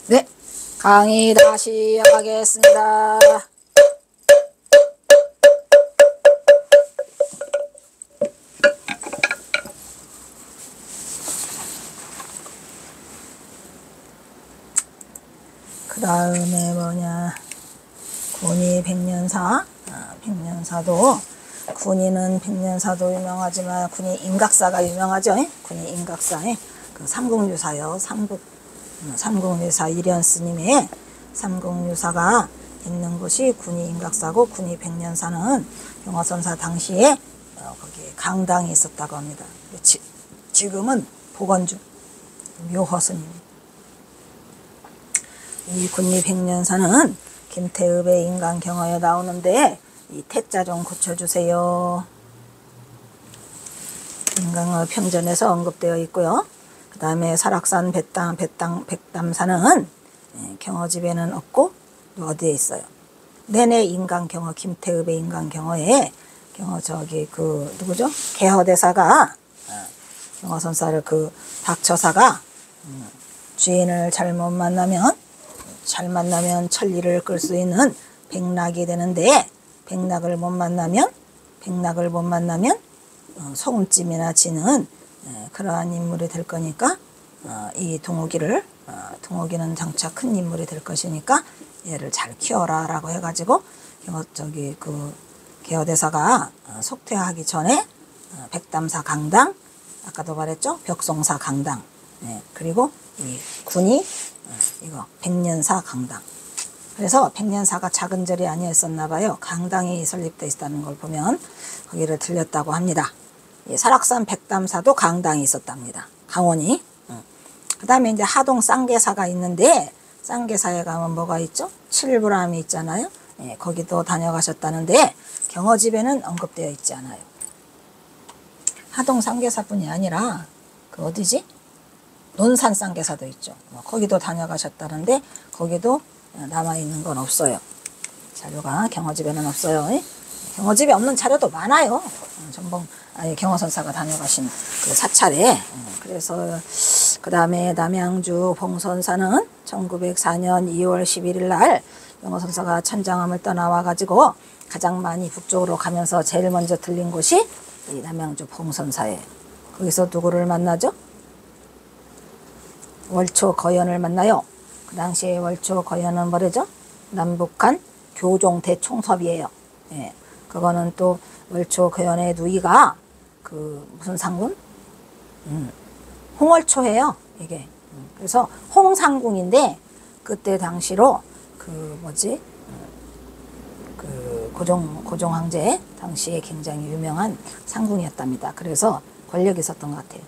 네, 강의 다시 하겠습니다. 그 다음에 뭐냐, 군이 백년사. 백년사도, 군인은 백년사도 유명하지만 군이 임각사가 유명하죠. 군이 임각사. 그 삼국유사요. 삼국유사 이련 스님의 삼국유사가 있는 곳이 군이 임각사고, 군이 백년사는 경화선사 당시에 거기에 강당이 있었다고 합니다. 지금은 복원 중 묘허스님. 이 군이 백년사는 김태읍의 인간경어에 나오는데 이 태자 좀 고쳐주세요. 인간경어 평전에서 언급되어 있고요. 그 다음에 설악산 백담사는 경어집에는 없고 어디에 있어요? 내내 인간경어, 김태읍의 인간경어에 누구죠? 개허대사가 경어선사를 박처사가 주인을 잘 만나면 천리를 끌 수 있는 백낙이 되는데, 백낙을 못 만나면 소금찜이나 지는 그러한 인물이 될 거니까, 이 동욱이는 장차 큰 인물이 될 것이니까 얘를 잘 키워라 라고 해가지고 개허대사가 속퇴하기 전에 백담사 강당, 아까도 말했죠? 벽송사 강당, 그리고 이 군이 이거 백년사 강당. 그래서 백년사가 작은 절이 아니었었나 봐요. 강당이 설립되어 있다는 걸 보면 거기를 들렸다고 합니다. 설악산 백담사도 강당이 있었답니다. 강원이. 그 다음에 이제 하동 쌍계사가 있는데, 쌍계사에 가면 뭐가 있죠? 칠부람이 있잖아요. 거기도 다녀가셨다는데 경어집에는 언급되어 있지 않아요. 하동 쌍계사뿐이 아니라 어디지? 논산 쌍계사도 있죠. 거기도 다녀가셨다는데 거기도 남아있는 건 없어요. 자료가 경어집에는 없어요. 경어집에 없는 자료도 많아요. 경어선사가 다녀가신 그 사찰에. 그래서 그 다음에 남양주 봉선사는 1904년 2월 11일 날 경어선사가 천장암을 떠나와가지고 가장 많이 북쪽으로 가면서 제일 먼저 들린 곳이 이 남양주 봉선사에. 거기서 누구를 만나죠? 월초 거연을 만나요. 그 당시에 월초 거연은 뭐래죠? 남북한 교종 대총섭이에요. 그거는 또 월초 거연의 누이가 무슨 상군? 홍월초예요. 이게. 그래서 홍상궁인데 그때 당시로 고종 황제 당시에 굉장히 유명한 상궁이었답니다. 그래서 권력이 있었던 것 같아요.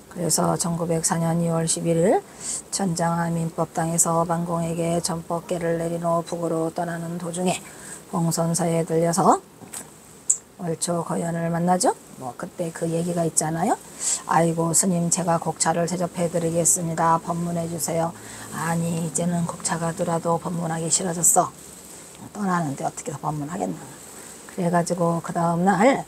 그래서 1904년 2월 11일 천장암 민법당에서 반공에게 전법계를 내린 후 북으로 떠나는 도중에 봉선사에 들려서 월초 거연을 만나죠. 그때 그 얘기가 있잖아요. 아이고 스님, 제가 곡차를 대접해 드리겠습니다. 법문해 주세요. 아니, 이제는 곡차가 들어도 법문하기 싫어졌어. 떠나는데 어떻게 법문하겠나. 그래가지고 그 다음날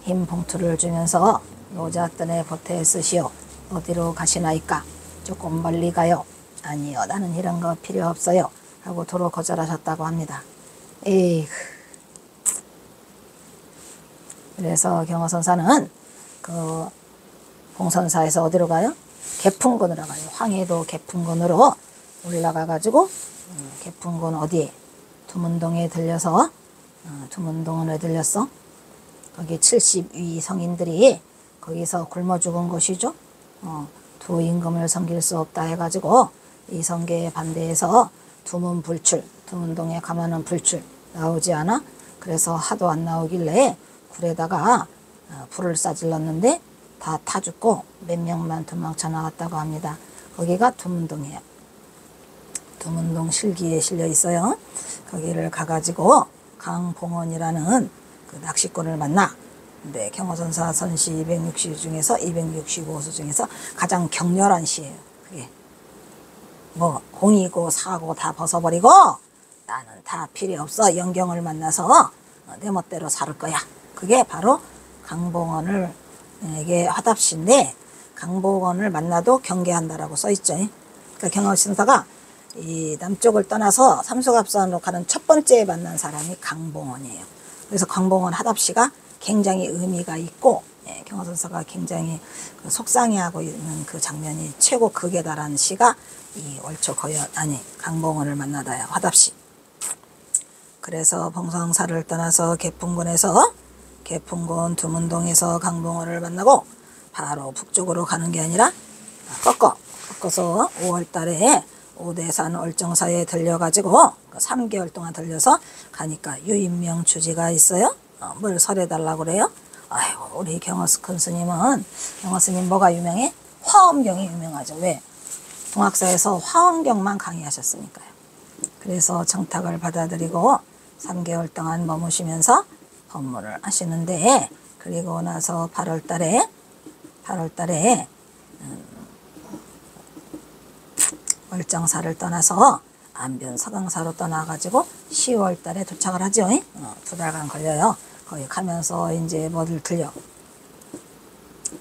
흰 봉투를 주면서 노자뜬에 보태 쓰시오. 어디로 가시나이까? 조금 멀리 가요. 아니요, 나는 이런 거 필요 없어요. 하고 도로 거절하셨다고 합니다. 에이그. 그래서 경어선사는 봉선사에서 어디로 가요? 개풍군으로 가요. 황해도 개풍군으로 올라가가지고 개풍군 어디에? 두문동에 들려서 두문동은 왜 들렸어? 거기 70위 성인들이 거기서 굶어 죽은 것이죠. 두 임금을 섬길 수 없다 해가지고 이 성계에 반대해서 두문불출, 두문동에 가면은 불출 나오지 않아? 그래서 하도 안 나오길래 굴에다가 불을 싸질렀는데 다 타 죽고 몇 명만 도망쳐 나왔다고 합니다. 거기가 두문동이에요. 두문동 실기에 실려 있어요. 거기를 가가지고 강봉원이라는 그 낚시꾼을 만나. 근데 경어선사 선시 260 중에서 265수 중에서 가장 격렬한 시예요. 그게 공이고 사고 다 벗어버리고 나는 다 필요 없어. 영경을 만나서 내 멋대로 살 거야. 그게 바로 강봉원에게 화답시인데, 강봉원을 만나도 경계한다라고 써있죠. 그러니까 경어선사가 이 남쪽을 떠나서 삼수갑산으로 가는 첫 번째 만난 사람이 강봉원이에요. 그래서 강봉원 하답시가 굉장히 의미가 있고, 예, 경화선사가 굉장히 그 속상해하고 있는 그 장면이 최고 극에 달하는 시가 이 월초거연, 아니 강봉원을 만나다야 화답시. 그래서 봉성사를 떠나서 개풍군에서 개풍군 두문동에서 강봉원을 만나고 바로 북쪽으로 가는 게 아니라 꺾어서 5월달에 오대산 얼정사에 들려가지고 3개월 동안 들려서 가니까 유인명 주지가 있어요. 뭘 설해달라고 그래요? 아이고, 우리 경허큰 스님은, 경허 스님 뭐가 유명해? 화엄경이 유명하죠. 왜? 동학사에서 화엄경만 강의하셨으니까요. 그래서 정탁을 받아들이고 3개월 동안 머무시면서 법문을 하시는데, 그리고 나서 8월달에 얼정사를 떠나서 안변 서강사로 떠나가지고 10월달에 도착을 하죠. 2달간 걸려요. 거기 가면서 이제 뭐를 들려?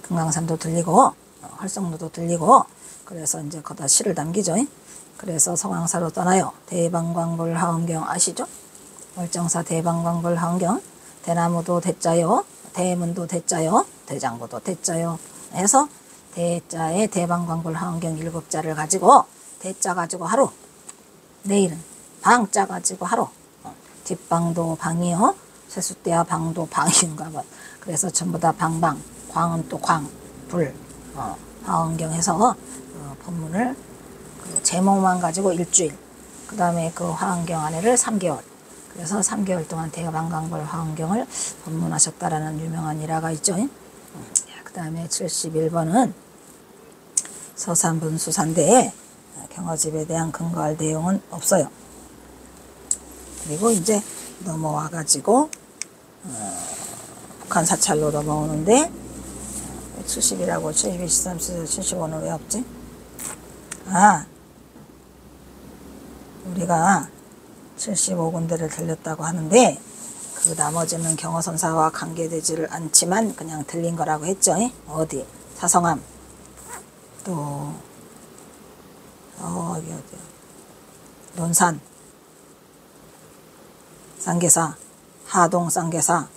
금강산도 들리고 활성로도 들리고, 그래서 이제 거기다 시를 남기죠. 그래서 서강사로 떠나요. 대방광불 하엄경 아시죠? 얼정사 대방광불 하엄경, 대나무도 대자요, 대문도 대자요, 대장부도 대자요 해서 대자에 대방광불 하엄경 7자를 가지고, 대자 가지고 하루, 내일은 방자 가지고 하루, 뒷방도 방이요, 세숫대야 방도 방인가 봐. 그래서 전부 다 방방, 광은 또 광, 불, 하엄경 해서 법문을 그 제목만 가지고 일주일, 그 다음에 그 화엄경 안에를 3개월, 그래서 3개월 동안 대방광불 화엄경을 법문하셨다라는 유명한 일화가 있죠. 그 다음에 71번은 서산분수산대에 경허집에 대한 근거할 내용은 없어요. 그리고 이제 넘어와가지고 북한 사찰로 넘어오는데 70이라고 72, 73, 75는 왜 없지? 우리가 75군데를 들렸다고 하는데 그 나머지는 경허선사와 관계되지를 않지만 그냥 들린 거라고 했죠. 어디? 사성암, 또 어디 논산, 쌍계사, 하동 쌍계사,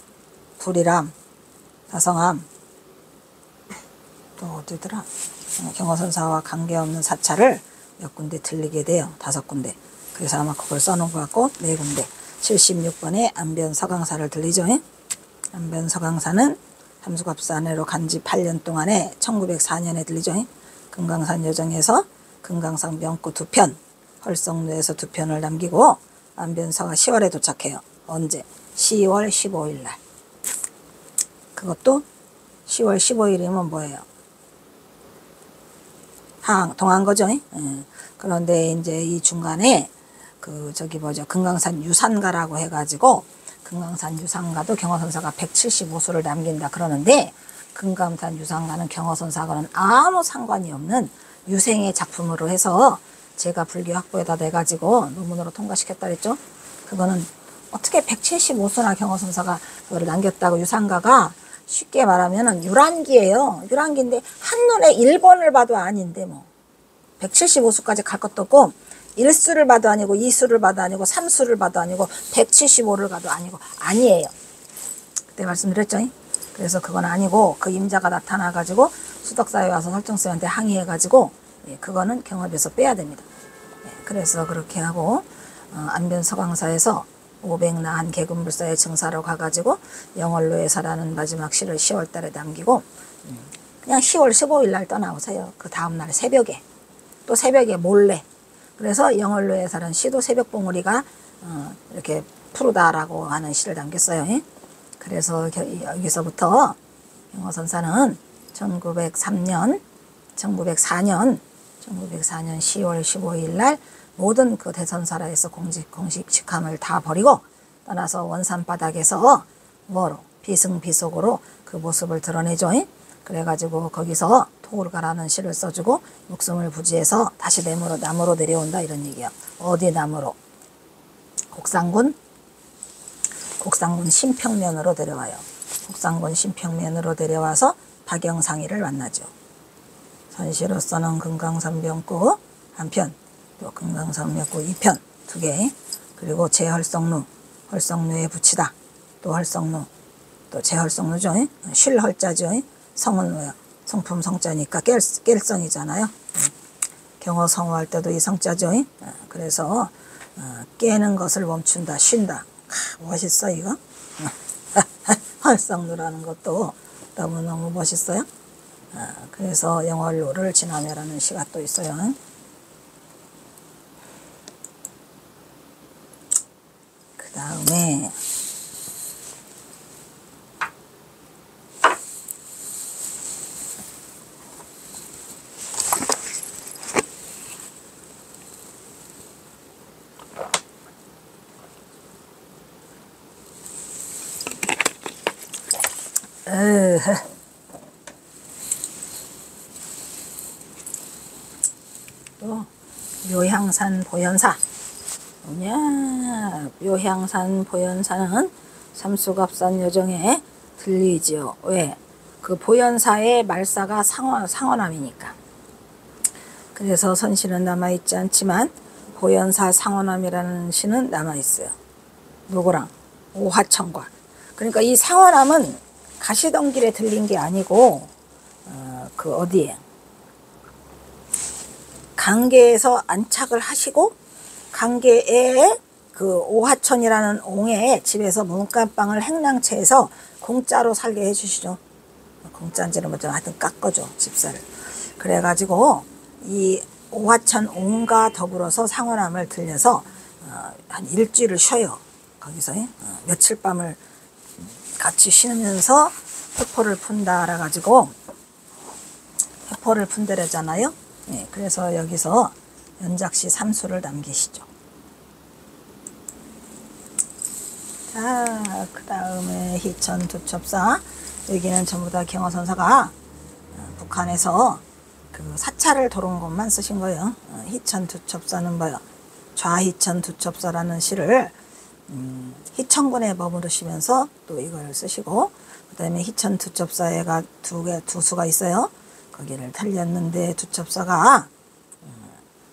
불이람, 사성암, 또 어디더라? 경허선사와 관계없는 사찰을 몇 군데 들리게 돼요. 5군데. 그래서 아마 그걸 써놓은 것 같고 4군데. 76번에 안변 서강사를 들리죠. 안변 서강사는 삼수갑산으로 간지 8년 동안에 1904년에 들리죠. 금강산 여정에서 금강산 명구 2편, 헐성로에서 2편을 남기고 안변서가 10월에 도착해요. 언제? 10월 15일 날. 그것도 10월 15일이면 뭐예요? 동한 거죠. 그런데 이제 이 중간에 금강산 유산가라고 해가지고 금강산 유산가도 경허선사가 175수를 남긴다 그러는데, 금강산 유산가는 경허선사하고는 아무 상관이 없는 유생의 작품으로 해서 제가 불교 학부에다 내가지고 논문으로 통과시켰다 그랬죠. 그거는 어떻게 175수나 경허선사가 그거를 남겼다고. 유산가가 쉽게 말하면 유란기예요. 유란기인데 한눈에 1번을 봐도 아닌데 175수까지 갈 것도 없고 1수를 봐도 아니고 2수를 봐도 아니고 3수를 봐도 아니고 175를 봐도 아니고 아니에요. 그때 말씀드렸죠. 그래서 그건 아니고 그 임자가 나타나가지고 수덕사에 와서 설정스님한테 항의해가지고 그거는 경업에서 빼야 됩니다. 그래서 그렇게 하고 안변 서강사에서 500나한 개근불사의 증사로 가가지고 영월로에서라는 마지막 시를 10월달에 남기고 그냥 10월 15일 날 떠나오세요. 그 다음날 새벽에, 또 새벽에 몰래. 그래서 영월로에서라는 시도 새벽봉우리가 이렇게 푸르다라고 하는 시를 남겼어요. 그래서 여기서부터 경허선사는 1904년 10월 15일 날 모든 그 대선사라에서 공식 직함을 다 버리고 떠나서 원산 바닥에서 비승비속으로 그 모습을 드러내죠. 그래가지고 거기서 토르가라는 시를 써주고 목숨을 부지해서 다시 남으로 내려온다 이런 얘기야. 어디 남으로? 곡상군 신평면으로 내려와요. 곡상군 신평면으로 내려와서 박영상이를 만나죠. 선시로서는 금강산 병구 한편, 또 금강산맥구 2편 2개, 그리고 제헐성루, 헐성루에 붙이다, 또 헐성루, 또 제헐성루죠. 쉴헐자죠. 성은 뭐야? 성품 성자니까 깰성이잖아요. 경어 성어할 때도 이 성자죠. 그래서 깨는 것을 멈춘다, 쉰다. 멋있어 이거. 헐성루라는 것도 너무너무 멋있어요. 그래서 영월로를 지나며라는 시가 또 있어요. 그 다음에 또 묘향산 보현사. 뭐냐? 묘향산 보현사는 삼수갑산 여정에 들리지요. 왜? 그 보현사의 말사가 상어남이니까. 그래서 선시는 남아있지 않지만 보현사 상어남이라는 시는 남아있어요. 누구랑? 오화천과. 그러니까 이 상어남은 가시던 길에 들린 게 아니고 그 어디에? 강계에서 안착을 하시고 강계에 그 오화천이라는 옹의 집에서 문간방을 행랑채해서 공짜로 살게 해주시죠. 공짜인지는 뭐죠. 하여튼 깎아줘, 집사를. 그래가지고 이 오화천 옹과 더불어서 상어남을 들려서 한 일주일을 쉬어요. 거기서 며칠 밤을 같이 쉬면서 회포를 푼다 해가지고 회포를 푼다잖아요. 그래서 여기서 연작시 삼수를 남기시죠. 자, 그 다음에 희천 두첩사. 여기는 전부 다 경어선사가 북한에서 그 사찰을 도는 것만 쓰신 거예요. 희천 두첩사는 뭐요? 좌희천 두첩사라는 시를 희천군에 머무르시면서 또 이걸 쓰시고, 그 다음에 희천 두첩사에가 두 수가 있어요. 거기를 달렸는데 두첩사가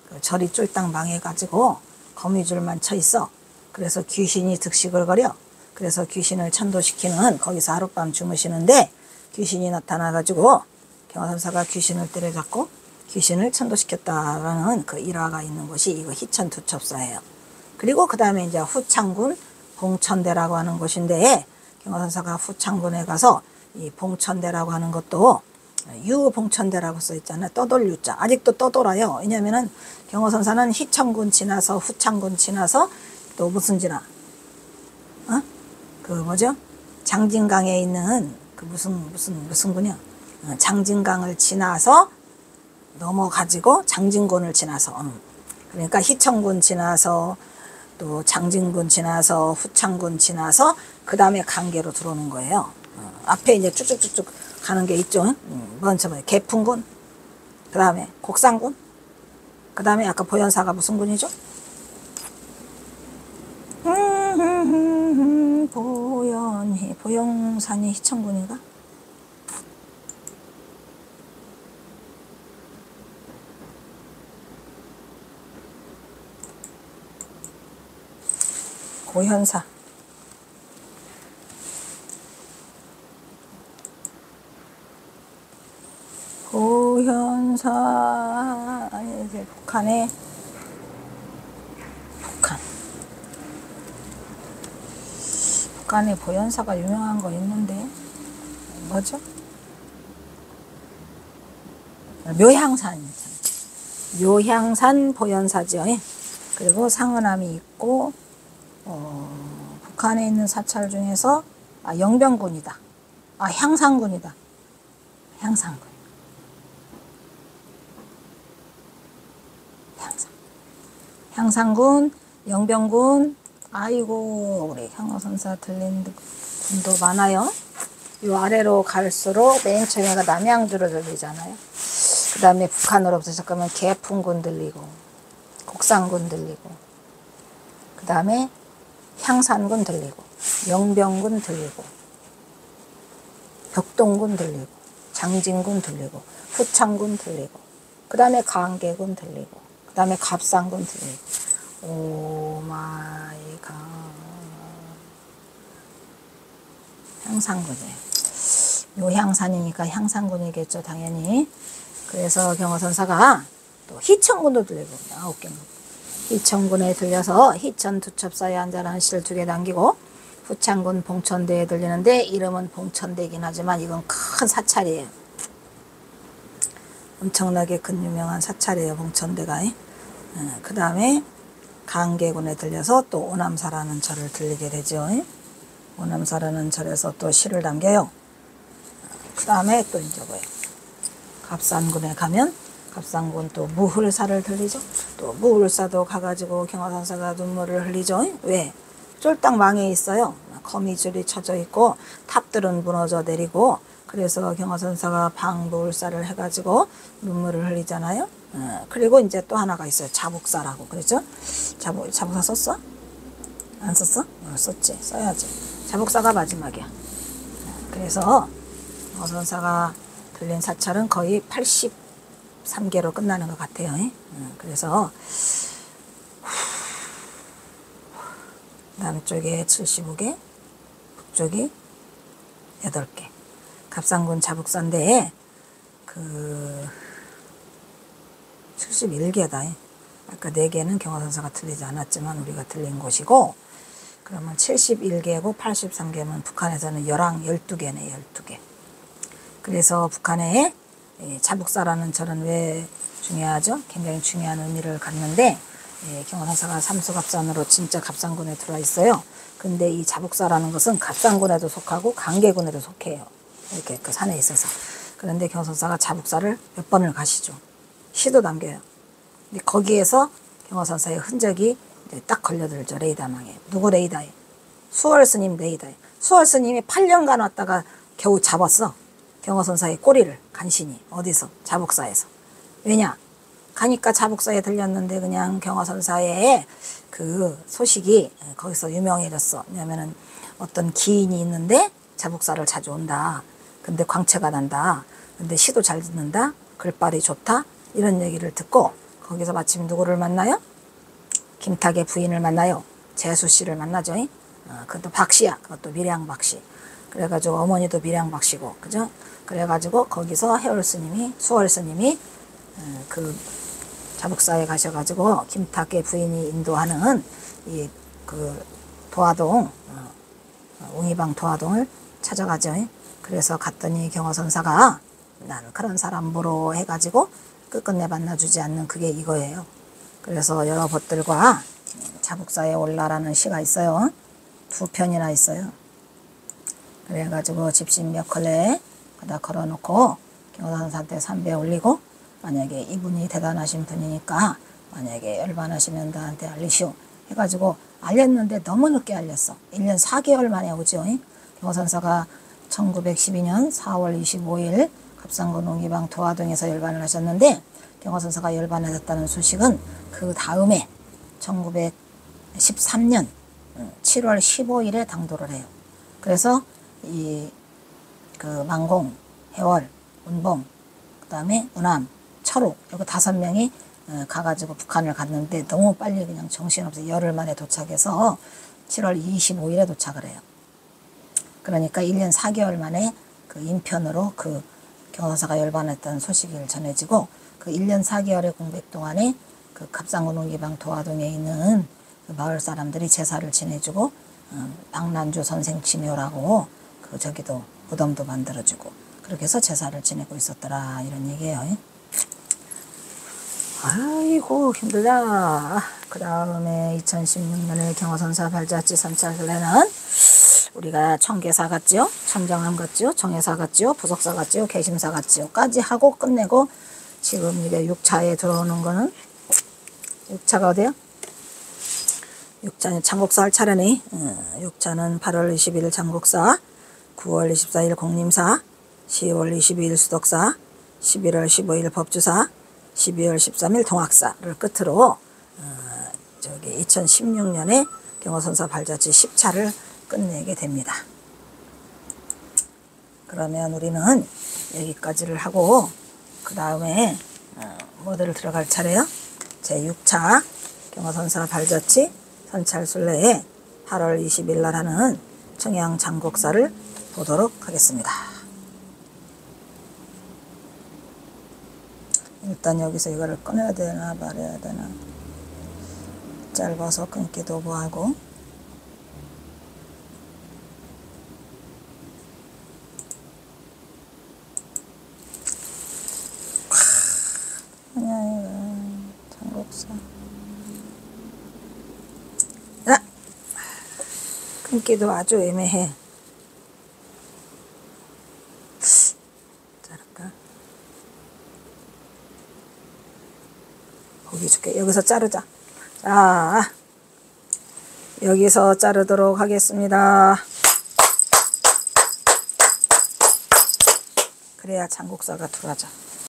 그 절이 쫄딱 망해가지고 거미줄만 쳐 있어. 그래서 귀신이 득식을 거려. 그래서 귀신을 천도시키는, 거기서 하룻밤 주무시는데 귀신이 나타나가지고 경화선사가 귀신을 때려잡고 귀신을 천도시켰다라는 그 일화가 있는 곳이 이거 희천 두첩사예요. 그리고 그 다음에 이제 후창군 봉천대라고 하는 곳인데, 경화선사가 후창군에 가서 이 봉천대라고 하는 것도 유봉천대라고 써있잖아요. 떠돌 유자. 아직도 떠돌아요. 왜냐면은 경어선사는 희천군 지나서 후창군 지나서 또 무슨 지나? 그 뭐죠? 장진강에 있는 그 무슨 군이요? 장진강을 지나서 넘어가지고 장진군을 지나서. 그러니까 희천군 지나서 또 장진군 지나서 후창군 지나서 그 다음에 강계로 들어오는 거예요. 앞에 이제 쭉쭉쭉쭉 가는 게 있죠. 먼저 개풍군, 그 다음에 곡산군, 그 다음에 아까 보현사가 무슨 군이죠? 보영산이 희천군인가? 고현사. 고현사, 이제 북한에 보현사가 유명한 거 있는데 뭐죠? 묘향산 보현사죠. 그리고 상어남이 있고, 북한에 있는 사찰 중에서 영병군이다. 향산군이다. 향산군, 영병군. 아이고, 우리 경어선사 들린 분도 많아요. 이 아래로 갈수록 맨 처음에가 남양주로 들리잖아요. 그 다음에 북한으로부터 시작하면 개풍군 들리고, 곡산군 들리고, 그 다음에 향산군 들리고, 영병군 들리고, 벽동군 들리고, 장진군 들리고, 후창군 들리고, 그 다음에 강계군 들리고, 그 다음에 갑상군 들리고. 오 마이 갓. 향상군이에요. 요향산이니까 향상군이겠죠, 당연히. 그래서 경어선사가 또 희천군도 들리고, 9개. 희천군에 들려서 희천 두첩 사이에 앉아라는 시를 2개 남기고, 후창군 봉천대에 들리는데 이름은 봉천대이긴 하지만 이건 큰 사찰이에요. 엄청나게 큰 유명한 사찰이에요, 봉천대가. 그 다음에 강계군에 들려서 또 오남사라는 절을 들리게 되죠. 오남사라는 절에서 또 시를 남겨요. 그 다음에 또 이제 뭐예요? 갑산군에 가면 갑산군 또 무hul사를 들리죠. 또 무hul사도 가가지고 경화선사가 눈물을 흘리죠. 왜? 쫄딱 망해 있어요. 거미줄이 쳐져 있고 탑들은 무너져 내리고, 그래서 경화선사가 방무hul사를 해가지고 눈물을 흘리잖아요. 그리고 이제 또 하나가 있어요. 자북사라고. 그랬죠? 자북사 썼어? 안 썼어? 썼지. 써야지. 자북사가 마지막이야. 그래서 경화선사가 들린 사찰은 거의 83개로 끝나는 것 같아요. 그래서 남쪽에 75개, 북쪽이 8개. 갑상군 자북사인데 71개다. 아까 4개는 경화선사가 틀리지 않았지만 우리가 틀린 곳이고, 그러면 71개고 83개면 북한에서는 12개네, 12개. 그래서 북한에 자북사라는 절은 왜 중요하죠? 굉장히 중요한 의미를 갖는데, 경화선사가 삼수갑산으로 진짜 갑상군에 들어와 있어요. 근데 이 자북사라는 것은 갑상군에도 속하고 강계군에도 속해요. 이렇게 그 산에 있어서. 그런데 경화선사가 자북사를 몇 번을 가시죠. 시도 남겨요. 근데 거기에서 경화선사의 흔적이 이제 딱 걸려들죠. 레이다망에. 누구 레이다에? 수월스님 레이다에. 수월스님이 8년간 왔다가 겨우 잡았어. 경화선사의 꼬리를 간신히. 어디서? 자북사에서. 왜냐? 가니까 자북사에 들렸는데 그냥 경화선사의 그 소식이 거기서 유명해졌어. 왜냐면은 어떤 기인이 있는데 자북사를 자주 온다. 근데 광채가 난다. 근데 시도 잘 듣는다. 글발이 좋다. 이런 얘기를 듣고 거기서 마침 누구를 만나요? 김탁의 부인을 만나요. 재수씨를 만나죠. 그것도 박씨야. 그것도 밀양박씨. 그래가지고 어머니도 밀양박씨고, 그죠? 그래가지고 거기서 해월스님이, 수월스님이 그 자북사에 가셔가지고 김탁의 부인이 인도하는 이 그 도화동, 웅이방 도화동을 찾아가죠. 그래서 갔더니 경화선사가 난 그런 사람 보러 해가지고 끝끝내 만나주지 않는 그게 이거예요. 그래서 여러 벗들과 자북사에 올라라는 시가 있어요. 2편이나 있어요. 그래가지고 집신 몇 컬레 갖다 걸어놓고 경화선사한테 삼배 올리고, 만약에 이분이 대단하신 분이니까 만약에 열반하시면 나한테 알리시오 해가지고 알렸는데 너무 늦게 알렸어. 1년 4개월 만에 오죠. 경화선사가 1912년 4월 25일 갑상군 웅이방 도화동에서 열반을 하셨는데, 경화선사가 열반하셨다는 소식은 그 다음에 1913년 7월 15일에 당도를 해요. 그래서 이 그 망공, 해월, 운봉, 그 다음에 운암, 철옥, 여기 5명이 가가지고 북한을 갔는데 너무 빨리 그냥 정신없이 열흘 만에 도착해서 7월 25일에 도착을 해요. 그러니까 1년 4개월 만에 그 인편으로 그 경화선사가 열반했다는 소식이 전해지고, 그 1년 4개월의 공백 동안에 그 갑상군 웅이방 도화동에 있는 그 마을 사람들이 제사를 지내주고, 박난주 선생 지묘라고 그 저기도 무덤도 만들어주고, 그렇게 해서 제사를 지내고 있었더라, 이런 얘기예요. 아이고 힘들다. 그 다음에 2016년에 경화선사 발자취 3차례는 우리가 청계사 갔지요, 천정암 갔지요, 정해사 갔지요, 부석사 갔지요, 개심사 갔지요 까지 하고 끝내고, 지금 이게 6차에 들어오는 거는 6차가 어디야? 6차는 장곡사 할 차례네. 6차는 8월 21일 장곡사, 9월 24일 공림사, 10월 22일 수덕사, 11월 15일 법주사, 12월 13일 동학사를 끝으로 저기 2016년에 경화선사 발자취 10차를 끝내게 됩니다. 그러면 우리는 여기까지를 하고 그 다음에 뭐들 들어갈 차례요? 제6차 경어선사 발자취 선찰순례에 8월 20일 날 하는 청양 장곡사를 보도록 하겠습니다. 일단 여기서 이거를 꺼내야 되나 말아야 되나, 짧아서 끊기도 뭐하고. 아니야, 이거 장곡사. 야! 끊기도 아주 애매해. 자를까? 보기 좋게 여기서 자르자. 자, 여기서 자르도록 하겠습니다. 그래야 장곡사가 덜하죠.